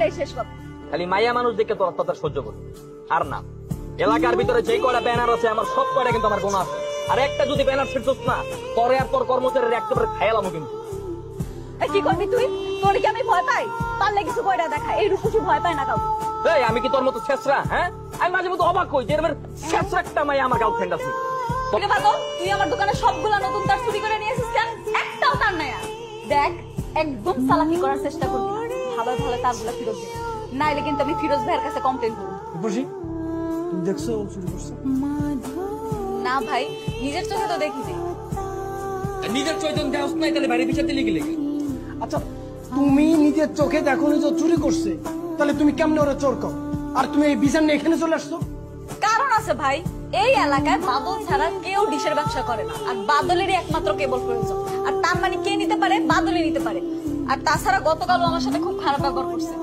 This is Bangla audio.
এটাই শেষ কথা। খালি মাইয়া মানুষ দেখে তোর অত্যাচার সহ্য করি আর না। এলাকার ভিতরে যে কয়টা ব্যানার আছে আমার সব কয়টা কিন্তু আমার গোনা আছে। আর একটা যদি ব্যানার ছিড়ছস না তোরে আর তোর কর্মচারীর একেবারে খায়ালামো কিন্তু। কি করবি তুই? তোর কি আমি ভয় পাই? পারলে কিছু কইরা দেখা, এই রূপসী ভয় পায় না কাউকে। এই আমি কি তোর মতো ছেঁচড়া? হ্যাঁ, আমি মাঝে মধ্যে অবাক হই যে এরকম ছেঁচড়া একটা মাইয়া আমার গার্লফ্রেন্ড আছে। তোকে পাগল, তুই আমার দোকানে সবগুলা নতুন তার চুরি করে নিয়ে এসেছিস কেন? একটাও তার নাই আর। দেখ, একদম চালাকি করার চেষ্টা করবি না, ভালো ভালো তারগুলা ফেরত দে, নাইলে কিন্তু আমি ফিরোজ ভাইয়ের কাছে কমপ্লেন করব। রূপসী, তুমি দেখছো ও চুরি করছে? না ভাই, নিজের চোখে তো দেখিনি। নিজের চৈতন্য দেওয়া নাই তাহলে বাইরে বিচার দিলে কি লেগে? আচ্ছা, তুমি নিজের চোখে দেখো যে চুরি করছে, তাহলে তুমি কেমনে ওরা চোর কও? আর তুমি এই বিচার নিয়ে এখানে চলে আসছো? কারণ আছে ভাই, এই এলাকায় বাদল ছাড়া কেউ ডিশের ব্যবসা করে না, আর বাদলেরই একমাত্র কেবল প্রয়োজন। আর তার মানে কে নিতে পারে? বাদলই নিতে পারে। আর তাছাড়া গতকালও আমার সাথে খুব খারাপ ব্যবহার করছে।